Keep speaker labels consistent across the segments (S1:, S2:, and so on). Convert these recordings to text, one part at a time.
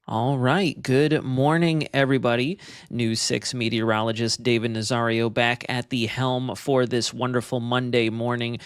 S1: All right. Good morning, everybody. News 6 meteorologist David Nazario back at the helm for this wonderful Monday morning.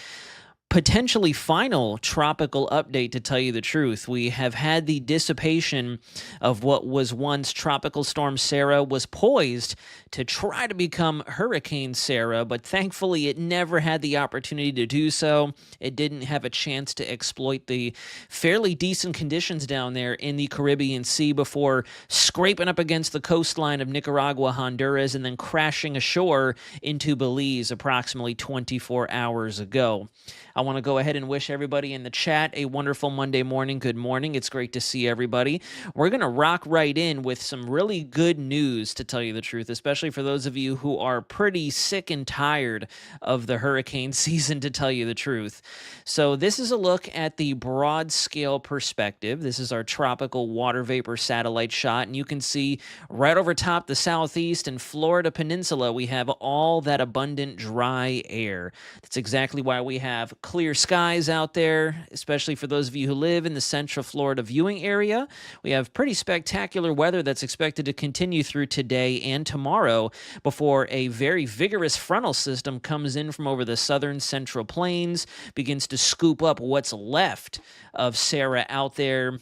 S1: Potentially final tropical update, to tell you the truth. We have had the dissipation of what was once Tropical Storm Sara, was poised to try to become Hurricane Sara, but thankfully it never had the opportunity to do so. It didn't have a chance to exploit the fairly decent conditions down there in the Caribbean Sea before scraping up against the coastline of Nicaragua, Honduras, and then crashing ashore into Belize approximately 24 hours ago. I want to go ahead and wish everybody in the chat a wonderful Monday morning. Good morning. It's great to see everybody. We're going to rock right in with some really good news, to tell you the truth, especially for those of you who are pretty sick and tired of the hurricane season, to tell you the truth. So this is a look at the broad scale perspective. This is our tropical water vapor satellite shot, and you can see right over top the southeast and Florida peninsula, we have all that abundant dry air. That's exactly why we have clear skies out there, especially for those of you who live in the Central Florida viewing area. We have pretty spectacular weather that's expected to continue through today and tomorrow before a very vigorous frontal system comes in from over the southern central plains, begins to scoop up what's left of Sara out there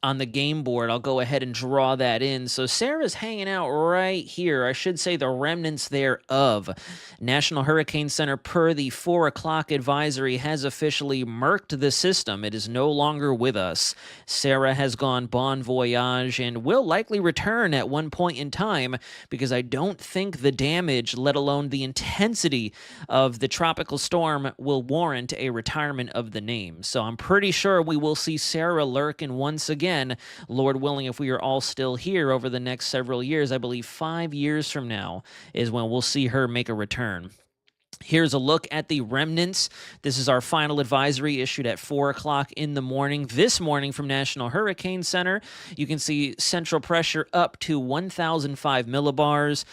S1: on the game board. I'll go ahead and draw that in. So Sara's hanging out right here. I should say the remnants thereof. National Hurricane Center, per the 4 o'clock advisory, has officially murked the system. It is no longer with us. Sara has gone bon voyage and will likely return at one point in time, because I don't think the damage, let alone the intensity of the tropical storm, will warrant a retirement of the name. So I'm pretty sure we will see Sara lurking once again, Lord willing, if we are all still here over the next several years. I believe 5 years from now is when we'll see her make a return. Here's a look at the remnants. This is our final advisory issued at 4 o'clock in the morning. This morning from National Hurricane Center, you can see central pressure up to 1,005 millibars.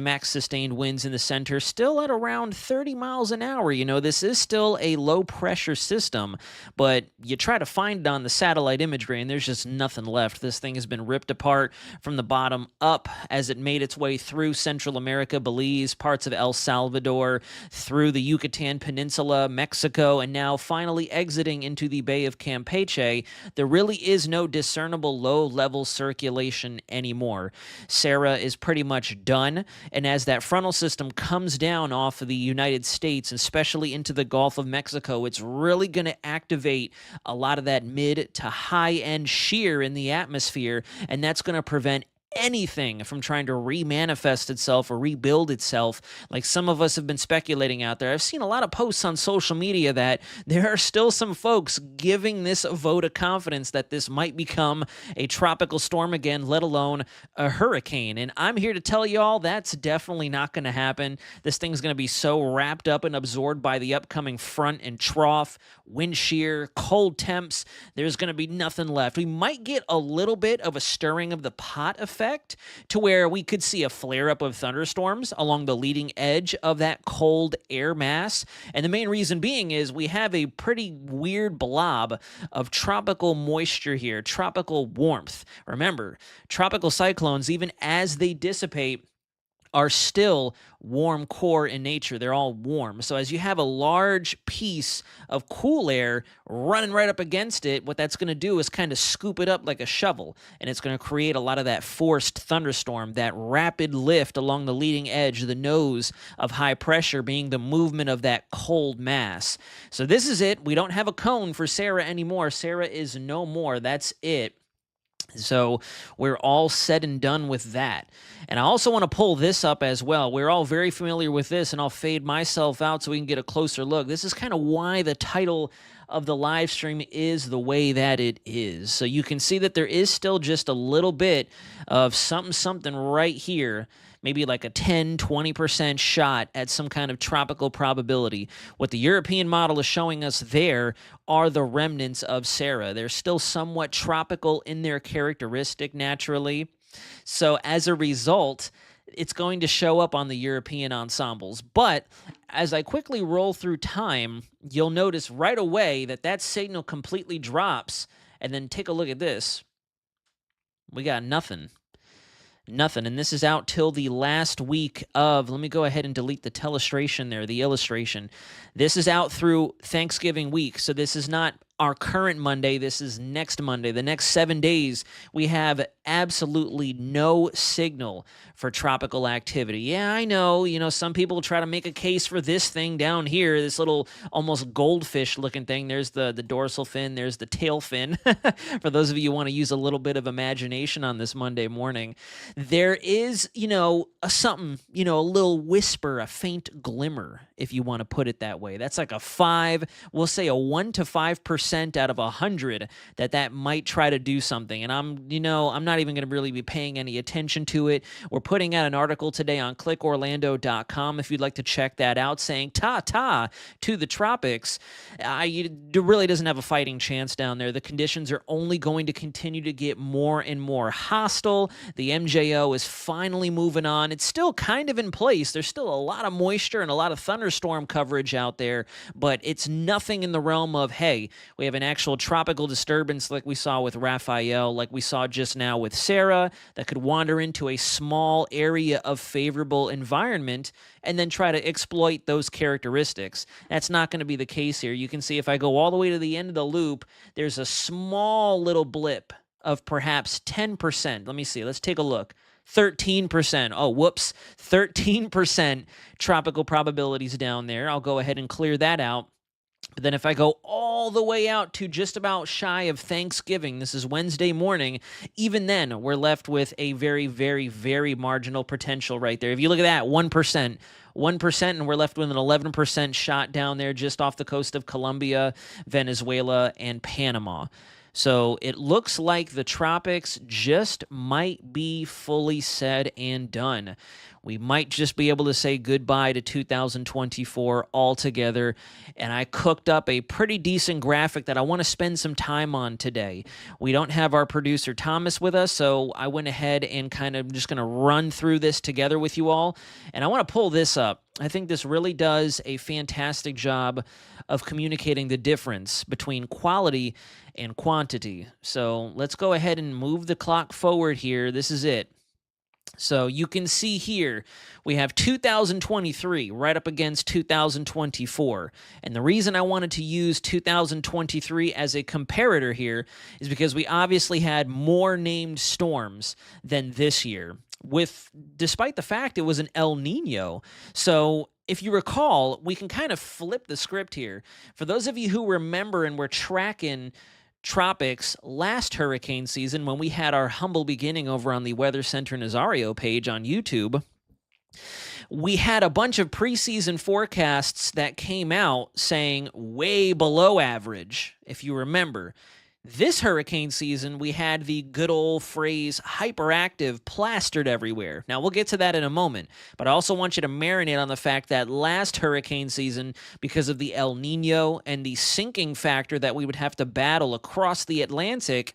S1: Max sustained winds in the center still at around 30 miles an hour. You know, this is still a low pressure system, but you try to find it on the satellite imagery and there's just nothing left. This thing has been ripped apart from the bottom up as it made its way through Central America, Belize, parts of El Salvador, through the Yucatan Peninsula, Mexico, and now finally exiting into the Bay of Campeche. There really is no discernible low-level circulation anymore. Sara is pretty much done, and as that frontal system comes down off of the United States, especially into the Gulf of Mexico, it's really going to activate a lot of that mid to high-end shear in the atmosphere, and that's going to prevent anything from trying to remanifest itself or rebuild itself, like some of us have been speculating out there. I've seen a lot of posts on social media that there are still some folks giving this a vote of confidence that this might become a tropical storm again, let alone a hurricane. And I'm here to tell y'all that's definitely not going to happen. This thing's going to be so wrapped up and absorbed by the upcoming front and trough, wind shear, cold temps, there's going to be nothing left. We might get a little bit of a stirring of the pot effect, to where we could see a flare-up of thunderstorms along the leading edge of that cold air mass. And the main reason being is we have a pretty weird blob of tropical moisture here, tropical warmth. Remember, tropical cyclones, even as they dissipate, are still warm core in nature. They're all warm. So as you have a large piece of cool air running right up against it, what that's going to do is kind of scoop it up like a shovel, and it's going to create a lot of that forced thunderstorm, that rapid lift along the leading edge, the nose of high pressure being the movement of that cold mass. So this is it. We don't have a cone for Sara anymore. Sara is no more. That's it. So we're all said and done with that. And I also want to pull this up as well. We're all very familiar with this, and I'll fade myself out so we can get a closer look. This is kind of why the title of the live stream is the way that it is. So you can see that there is still just a little bit of something right here, maybe like a 10-20% shot at some kind of tropical probability. What the European model is showing us there are the remnants of Sara. They're still somewhat tropical in their characteristic naturally. So as a result, it's going to show up on the European ensembles. But as I quickly roll through time, you'll notice right away that that signal completely drops. And then take a look at this. We got nothing. Nothing. And this is out till the last week of, let me go ahead and delete the telestration there, the illustration. This is out through Thanksgiving week. So this is not our current Monday. This is next Monday. The next 7 days, we have absolutely no signal for tropical activity. Yeah, I know, some people try to make a case for this thing down here, this little almost goldfish looking thing. There's the dorsal fin, there's the tail fin. For those of you who want to use a little bit of imagination on this Monday morning, there is, a something, a little whisper, a faint glimmer, if you want to put it that way. That's like a 5, we'll say a 1 to 5% out of 100 that might try to do something. And I'm not even going to really be paying any attention to it. We're putting out an article today on clickorlando.com if you'd like to check that out, saying ta-ta to the tropics. It really doesn't have a fighting chance down there. The conditions are only going to continue to get more and more hostile. The MJO is finally moving on. It's still kind of in place. There's still a lot of moisture and a lot of thunderstorm coverage out there, but it's nothing in the realm of, hey, we have an actual tropical disturbance like we saw with Raphael, like we saw just now with Sara, that could wander into a small area of favorable environment and then try to exploit those characteristics. That's not going to be the case here. You can see if I go all the way to the end of the loop, there's a small little blip of perhaps 10%. Let me see. Let's take a look. 13%. Oh, whoops. 13% tropical probabilities down there. I'll go ahead and clear that out. But then if I go all the way out to just about shy of Thanksgiving, this is Wednesday morning, even then we're left with a very, very, very marginal potential right there. If you look at that, 1%, and we're left with an 11% shot down there just off the coast of Colombia, Venezuela, and Panama. So it looks like the tropics just might be fully said and done. We might just be able to say goodbye to 2024 altogether. And I cooked up a pretty decent graphic that I want to spend some time on today. We don't have our producer Thomas with us, so I went ahead and kind of just going to run through this together with you all. And I want to pull this up. I think this really does a fantastic job of communicating the difference between quality and quantity. So let's go ahead and move the clock forward here. This is it. So you can see here, we have 2023 right up against 2024. And the reason I wanted to use 2023 as a comparator here is because we obviously had more named storms than this year, despite the fact it was an El Nino. So if you recall, we can kind of flip the script here. For those of you who remember and were tracking tropics last hurricane season when we had our humble beginning over on the Weather Center Nazario page on YouTube, we had a bunch of preseason forecasts that came out saying way below average, if you remember. This hurricane season, we had the good old phrase hyperactive plastered everywhere. Now, we'll get to that in a moment, but I also want you to marinate on the fact that last hurricane season, because of the El Nino and the sinking factor that we would have to battle across the Atlantic,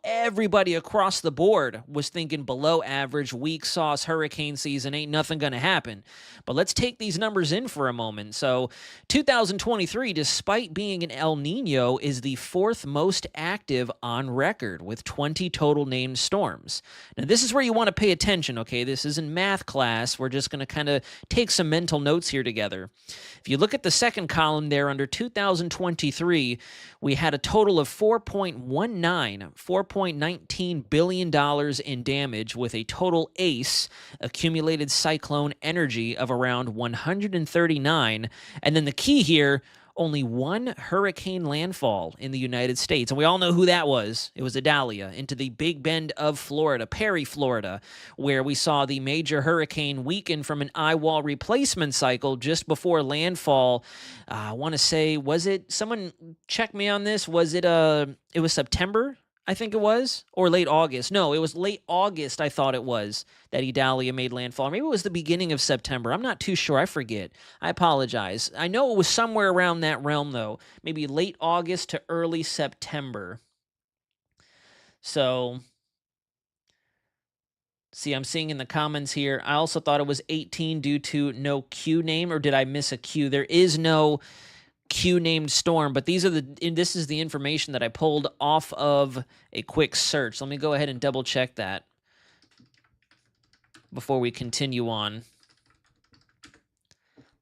S1: everybody across the board was thinking below average, weak sauce hurricane season, ain't nothing going to happen. But let's take these numbers in for a moment. So 2023, despite being an El Nino, is the 4th most active on record with 20 total named storms. Now, this is where you want to pay attention, okay? This isn't math class. We're just going to kind of take some mental notes here together. If you look at the second column there under 2023, we had a total of $4.19 billion in damage with a total ACE, accumulated cyclone energy, of around 139. And then the key here, only one hurricane landfall in the United States. And we all know who that was. It was Idalia into the Big Bend of Florida, Perry, Florida, where we saw the major hurricane weaken from an eye wall replacement cycle just before landfall. I want to say, was it, someone check me on this, was it was September? I think it was, or late August. No, it was late August, I thought it was, that Idalia made landfall. Maybe it was the beginning of September. I'm not too sure. I forget. I apologize. I know it was somewhere around that realm, though. Maybe late August to early September. So, see, I'm seeing in the comments here, I also thought it was 18 due to no Q name, or did I miss a Q? There is no Q named storm, but this is the information that I pulled off of a quick search. Let me go ahead and double check that before we continue on.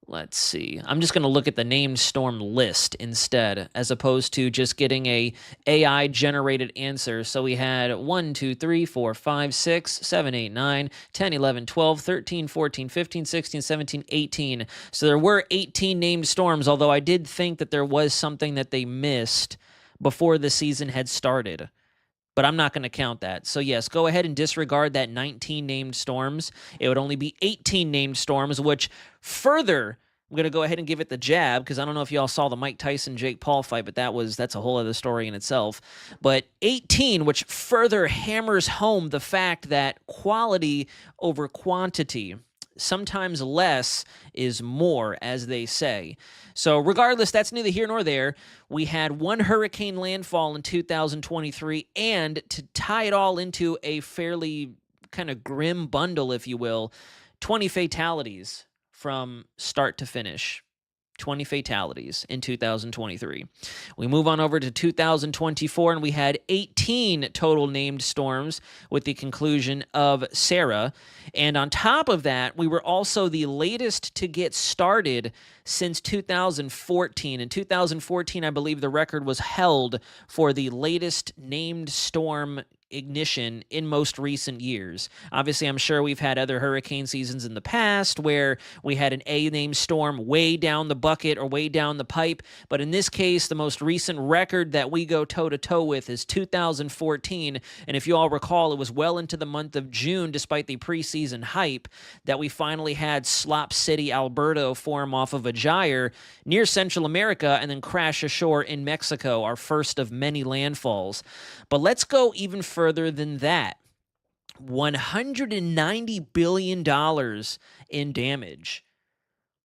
S1: Let's see. I'm just going to look at the named storm list instead, as opposed to just getting a AI generated answer. So we had 1, 2, 3, 4, 5, 6, 7, 8, 9, 10, 11, 12, 13, 14, 15, 16, 17, 18. So there were 18 named storms, although I did think that there was something that they missed before the season had started. But I'm not going to count that. So yes, go ahead and disregard that 19 named storms. It would only be 18 named storms, which further, I'm going to go ahead and give it the jab, because I don't know if y'all saw the Mike Tyson-Jake Paul fight, but that's a whole other story in itself. But 18, which further hammers home the fact that quality over quantity, sometimes less is more, as they say. So regardless, that's neither here nor there. We had one hurricane landfall in 2023, and to tie it all into a fairly kind of grim bundle, if you will, 20 fatalities from start to finish. 20 fatalities in 2023. We move on over to 2024, and we had 18 total named storms with the conclusion of Sara. And on top of that, we were also the latest to get started since 2014. In 2014, I believe the record was held for the latest named storm ignition in most recent years. Obviously, I'm sure we've had other hurricane seasons in the past where we had an A-named storm way down the bucket or way down the pipe, but in this case, the most recent record that we go toe-to-toe with is 2014, and if you all recall, it was well into the month of June, despite the preseason hype, that we finally had Slop City, Alberta form off of a gyre near Central America and then crash ashore in Mexico, our first of many landfalls. But let's go even further than that. $190 billion in damage,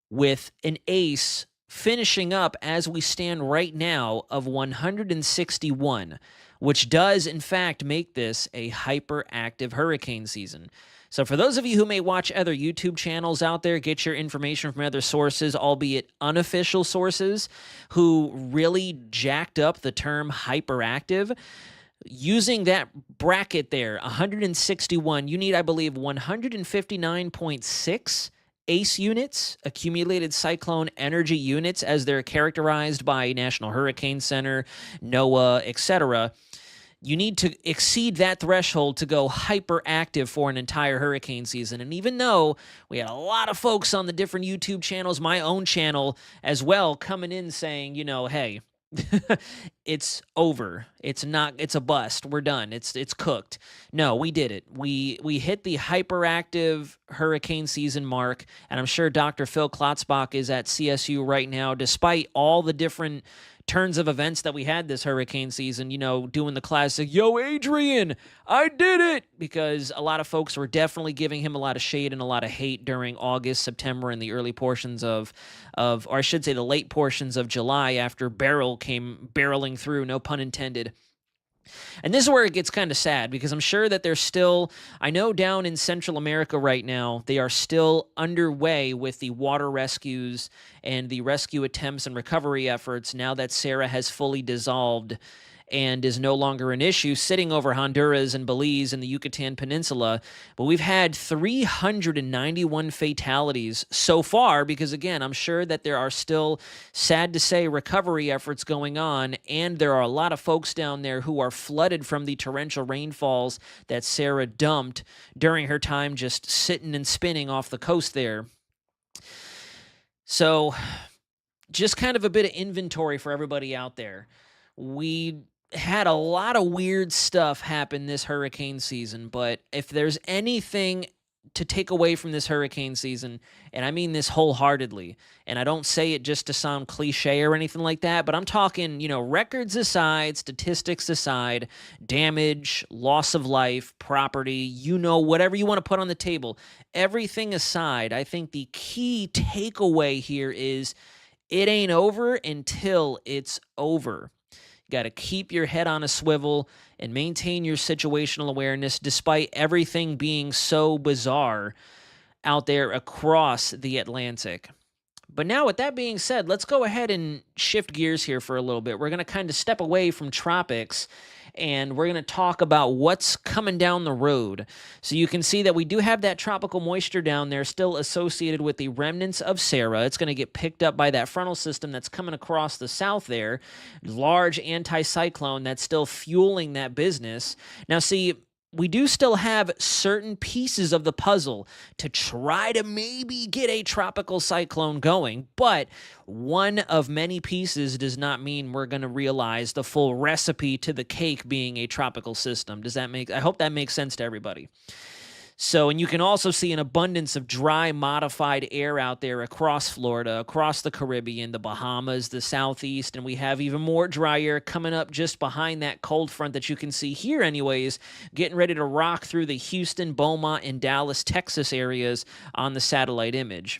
S1: with an ACE finishing up as we stand right now of 161, which does in fact make this a hyperactive hurricane season. So for those of you who may watch other YouTube channels out there, get your information from other sources, albeit unofficial sources, who really jacked up the term hyperactive, using that bracket there, 161, you need, I believe, 159.6 ACE units, accumulated cyclone energy units, as they're characterized by National Hurricane Center, NOAA, etc. You need to exceed that threshold to go hyperactive for an entire hurricane season. And even though we had a lot of folks on the different YouTube channels, my own channel as well, coming in saying, hey, it's over. It's a bust. We're done. It's cooked. No, we did it. We hit the hyperactive hurricane season mark, and I'm sure Dr. Phil Klotzbach is at CSU right now, despite all the different turns of events that we had this hurricane season, doing the classic, yo, Adrian, I did it, because a lot of folks were definitely giving him a lot of shade and a lot of hate during August, September, and the early portions or I should say the late portions of July after Beryl came barreling through, no pun intended. And this is where it gets kind of sad, because I'm sure that there's still, I know down in Central America right now, they are still underway with the water rescues and the rescue attempts and recovery efforts now that Sara has fully dissolved and is no longer an issue, sitting over Honduras and Belize and the Yucatan Peninsula. But we've had 391 fatalities so far, because again, I'm sure that there are still, sad to say, recovery efforts going on, and there are a lot of folks down there who are flooded from the torrential rainfalls that Sara dumped during her time just sitting and spinning off the coast there. So just kind of a bit of inventory for everybody out there. We had a lot of weird stuff happen this hurricane season, but if there's anything to take away from this hurricane season, and I mean this wholeheartedly, and I don't say it just to sound cliche or anything like that, but I'm talking, records aside, statistics aside, damage, loss of life, property, whatever you want to put on the table, everything aside, I think the key takeaway here is it ain't over until it's over. You got to keep your head on a swivel and maintain your situational awareness despite everything being so bizarre out there across the Atlantic. But now, with that being said, let's go ahead and shift gears here for a little bit. We're going to kind of step away from tropics and we're going to talk about what's coming down the road. So you can see that we do have that tropical moisture down there still associated with the remnants of Sara. It's going to get picked up by that frontal system that's coming across the south there. Large anticyclone that's still fueling that business. Now, see, we do still have certain pieces of the puzzle to try to maybe get a tropical cyclone going, but one of many pieces does not mean we're going to realize the full recipe to the cake being a tropical system. I hope that makes sense to everybody. So, and you can also see an abundance of dry, modified air out there across Florida, across the Caribbean, the Bahamas, the Southeast, and we have even more dry air coming up just behind that cold front that you can see here anyways, getting ready to rock through the Houston, Beaumont, and Dallas, Texas areas on the satellite image.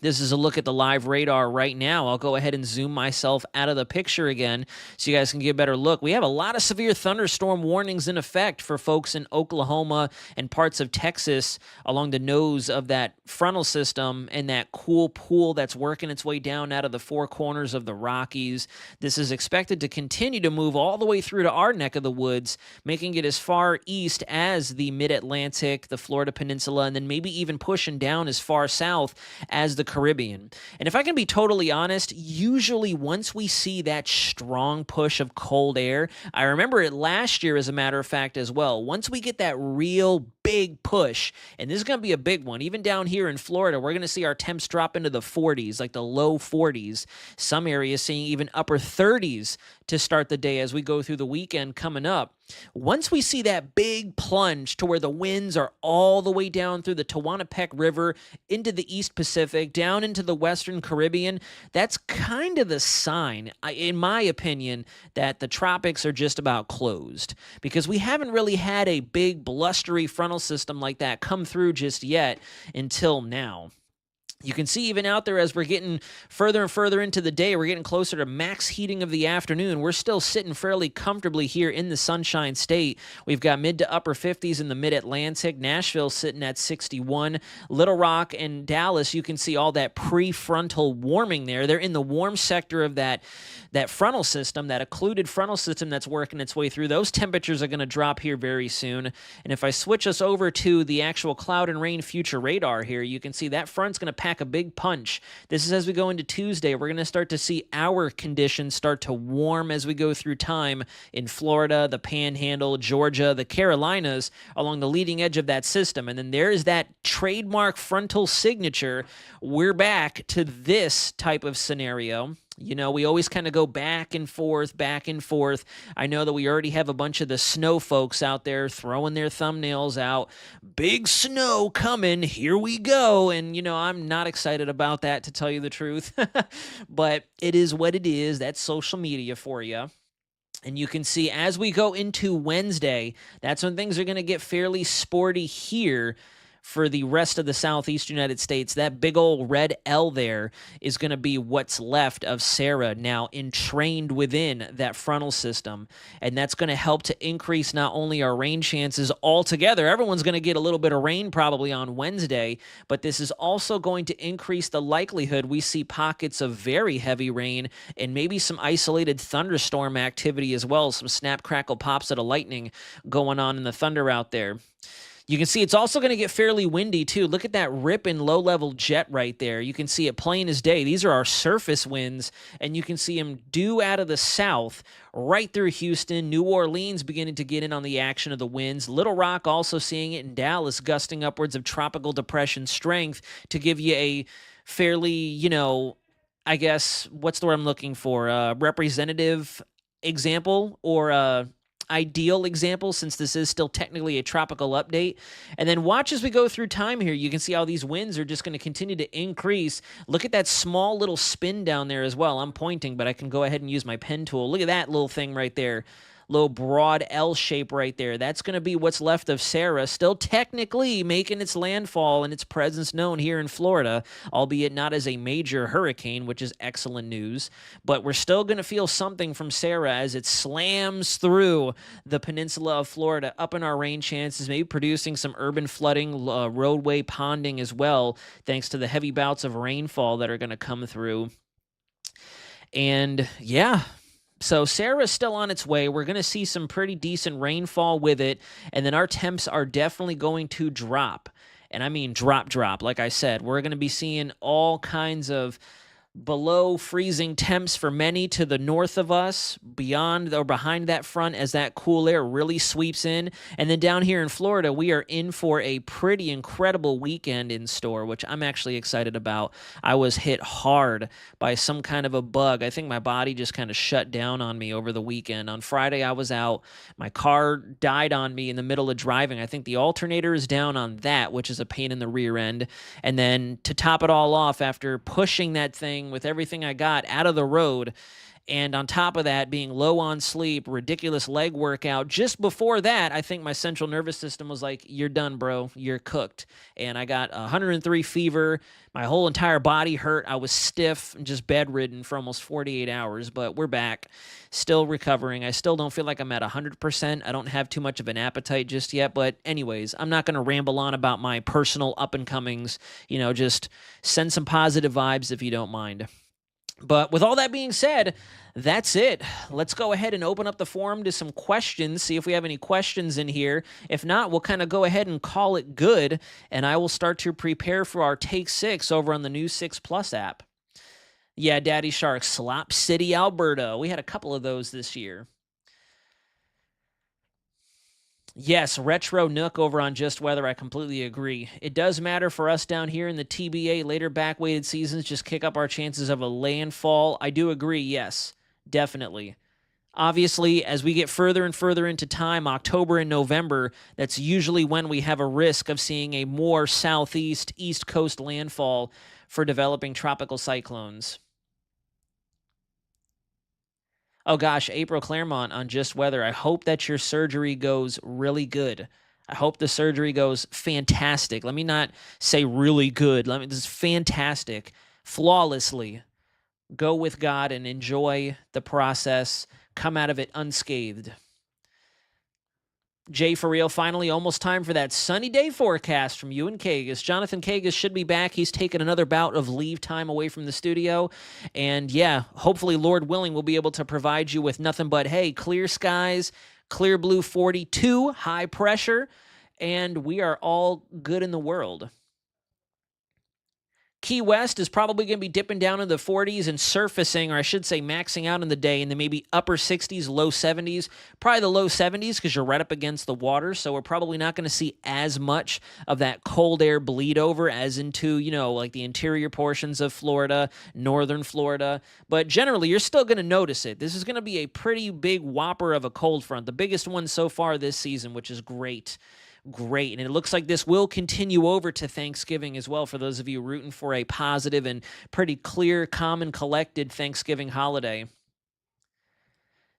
S1: This is a look at the live radar right now. I'll go ahead and zoom myself out of the picture again so you guys can get a better look. We have a lot of severe thunderstorm warnings in effect for folks in Oklahoma and parts of Texas along the nose of that frontal system and that cool pool that's working its way down out of the four corners of the Rockies. This is expected to continue to move all the way through to our neck of the woods, making it as far east as the mid-Atlantic, the Florida Peninsula, and then maybe even pushing down as far south as the Caribbean. And if I can be totally honest, usually once we see that strong push of cold air, I remember it last year as a matter of fact as well, once we get that real big push, and this is going to be a big one, even down here in Florida, we're going to see our temps drop into the 40s, like the low 40s, some areas seeing even upper 30s to start the day as we go through the weekend coming up. Once we see that big plunge to where the winds are all the way down through the Tehuantepec River into the East Pacific, down into the Western Caribbean, that's kind of the sign, in my opinion, that the tropics are just about closed. Because we haven't really had a big blustery frontal system like that come through just yet until now. You can see even out there as we're getting further and further into the day, we're getting closer to max heating of the afternoon. We're still sitting fairly comfortably here in the Sunshine State. We've got mid to upper 50s in the mid-Atlantic. Nashville sitting at 61. Little Rock and Dallas, you can see all that prefrontal warming there. They're in the warm sector of that frontal system, that occluded frontal system that's working its way through. Those temperatures are going to drop here very soon. And if I switch us over to the actual cloud and rain future radar here, you can see that front's going to pack a big punch. This is as we go into Tuesday. We're going to start to see our conditions start to warm as we go through time in Florida, the Panhandle, Georgia, the Carolinas, along the leading edge of that system. And then there's that trademark frontal signature. We're back to this type of scenario. You know, we always kind of go back and forth, back and forth. I know that we already have a bunch of the snow folks out there throwing their thumbnails out. Big snow coming, here we go. And, you know, I'm not excited about that, to tell you the truth. But it is what it is. That's social media for you. And you can see as we go into Wednesday, that's when things are going to get fairly sporty here. For the rest of the southeast United States, that big old red L there is going to be what's left of Sara now entrained within that frontal system. And that's going to help to increase not only our rain chances altogether. Everyone's going to get a little bit of rain probably on Wednesday, but this is also going to increase the likelihood we see pockets of very heavy rain and maybe some isolated thunderstorm activity as well. Some snap, crackle, pops of the lightning going on in the thunder out there. You can see it's also going to get fairly windy, too. Look at that rip and low-level jet right there. You can see it plain as day. These are our surface winds, and you can see them due out of the south right through Houston. New Orleans beginning to get in on the action of the winds. Little Rock also seeing it in Dallas, gusting upwards of tropical depression strength to give you a fairly, you know, I guess, what's the word I'm looking for? Representative example or ideal example, since this is still technically a tropical update. And then watch as we go through time here. You can see how these winds are just going to continue to increase. Look at that small little spin down there as well. I'm pointing, but I can go ahead and use my pen tool. Look at that little thing right there. little broad L shape right there. That's going to be what's left of Sara, still technically making its landfall and its presence known here in Florida, albeit not as a major hurricane, which is excellent news. But we're still going to feel something from Sara as it slams through the peninsula of Florida, up in our rain chances, maybe producing some urban flooding, roadway ponding as well, thanks to the heavy bouts of rainfall that are going to come through. And yeah, so Sara's still on its way. We're going to see some pretty decent rainfall with it, and then our temps are definitely going to drop. And I mean drop. Like I said, we're going to be seeing all kinds of below freezing temps for many to the north of us, beyond or behind that front as that cool air really sweeps in. And then down here in Florida, we are in for a pretty incredible weekend in store, which I'm actually excited about. I was hit hard by some kind of a bug. I think my body just kind of shut down on me over the weekend. On Friday, I was out. My car died on me in the middle of driving. I think the alternator is down on that, which is a pain in the rear end. And then to top it all off, after pushing that thing with everything I got out of the road, and on top of that, being low on sleep, ridiculous leg workout, just before that, I think my central nervous system was like, you're done, bro. You're cooked. And I got 103 fever. My whole entire body hurt. I was stiff and just bedridden for almost 48 hours, but we're back. Still recovering. I still don't feel like I'm at 100%. I don't have too much of an appetite just yet, but anyways, I'm not going to ramble on about my personal up-and-comings. Just send some positive vibes if you don't mind. But with all that being said, that's it. Let's go ahead and open up the forum to some questions, see if we have any questions in here. If not, we'll kind of go ahead and call it good, and I will start to prepare for our Take 6 over on the new 6 Plus app. Yeah, Daddy Shark, Slop City, Alberta. We had a couple of those this year. Yes, Retro Nook over on Just Weather, I completely agree. It does matter for us down here in the TBA, later back-weighted seasons, just kick up our chances of a landfall. I do agree, yes, definitely. Obviously, as we get further and further into time, October and November, that's usually when we have a risk of seeing a more southeast, east coast landfall for developing tropical cyclones. Oh gosh, April Claremont on Just Weather. I hope that your surgery goes really good. I hope the surgery goes fantastic. Let me not say really good. This is fantastic. Flawlessly. Go with God and enjoy the process. Come out of it unscathed. Jay, for real, finally almost time for that sunny day forecast from you and Kagas. Jonathan Kagas should be back. He's taken another bout of leave time away from the studio. And yeah, hopefully, Lord willing, we'll be able to provide you with nothing but, hey, clear skies, clear blue 42, high pressure, and we are all good in the world. Key West is probably going to be dipping down in the 40s and surfacing, or I should say maxing out in the day in the maybe upper 60s, low 70s. Probably the low 70s because you're right up against the water, so we're probably not going to see as much of that cold air bleed over as into, like the interior portions of Florida, northern Florida. But generally, you're still going to notice it. This is going to be a pretty big whopper of a cold front, the biggest one so far this season, which is great. And it looks like this will continue over to Thanksgiving as well for those of you rooting for a positive and pretty clear, calm, and collected Thanksgiving holiday.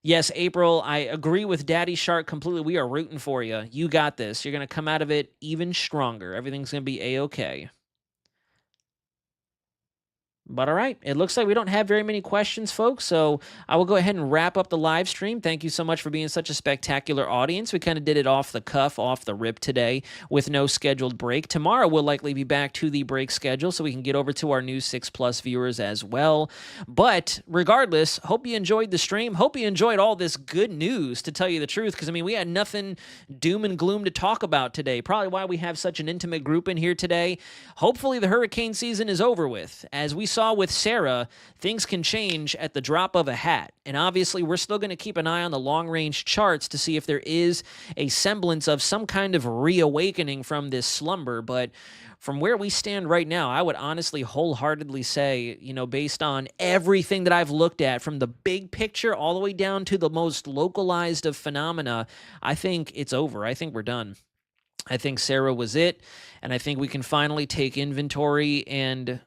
S1: Yes, April, I agree with Daddy Shark completely. We are rooting for you. You got this. You're going to come out of it even stronger. Everything's going to be A-okay. But all right, it looks like we don't have very many questions, folks, so I will go ahead and wrap up the live stream. Thank you so much for being such a spectacular audience. We kind of did it off the cuff, off the rip today with no scheduled break. Tomorrow we'll likely be back to the break schedule so we can get over to our new 6 Plus viewers as well. But regardless, hope you enjoyed the stream. Hope you enjoyed all this good news, to tell you the truth, because, we had nothing doom and gloom to talk about today. Probably why we have such an intimate group in here today. Hopefully the hurricane season is over with. As we saw with Sara, things can change at the drop of a hat. And obviously, we're still going to keep an eye on the long-range charts to see if there is a semblance of some kind of reawakening from this slumber. But from where we stand right now, I would honestly wholeheartedly say, based on everything that I've looked at, from the big picture all the way down to the most localized of phenomena, I think it's over. I think we're done. I think Sara was it, and I think we can finally take inventory and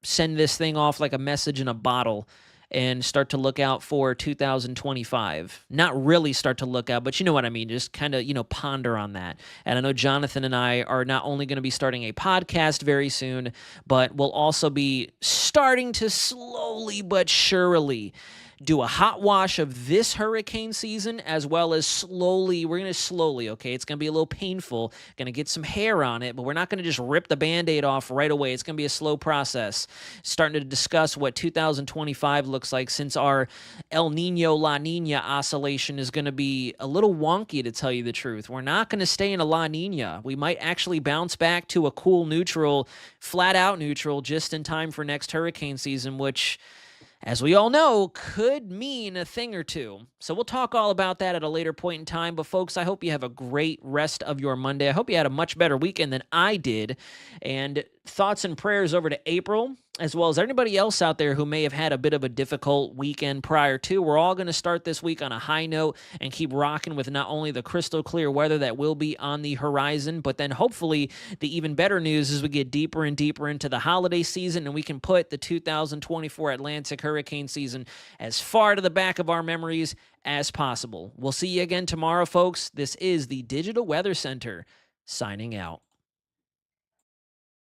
S1: send this thing off like a message in a bottle and start to look out for 2025. Not really start to look out, but you know what I mean. Just kind of, ponder on that. And I know Jonathan and I are not only going to be starting a podcast very soon, but we'll also be starting to slowly but surely do a hot wash of this hurricane season, as well as we're going to slowly, okay? It's going to be a little painful, going to get some hair on it, but we're not going to just rip the Band-Aid off right away. It's going to be a slow process. Starting to discuss what 2025 looks like, since our El Nino La Nina oscillation is going to be a little wonky, to tell you the truth. We're not going to stay in a La Nina. We might actually bounce back to a cool neutral, flat out neutral, just in time for next hurricane season, which, as we all know, could mean a thing or two. So we'll talk all about that at a later point in time. But folks, I hope you have a great rest of your Monday. I hope you had a much better weekend than I did. And thoughts and prayers over to April, as well as anybody else out there who may have had a bit of a difficult weekend prior to. We're all going to start this week on a high note and keep rocking with not only the crystal clear weather that will be on the horizon, but then hopefully the even better news is we get deeper and deeper into the holiday season, and we can put the 2024 Atlantic hurricane season as far to the back of our memories as possible. We'll see you again tomorrow, folks. This is the Digital Weather Center signing out.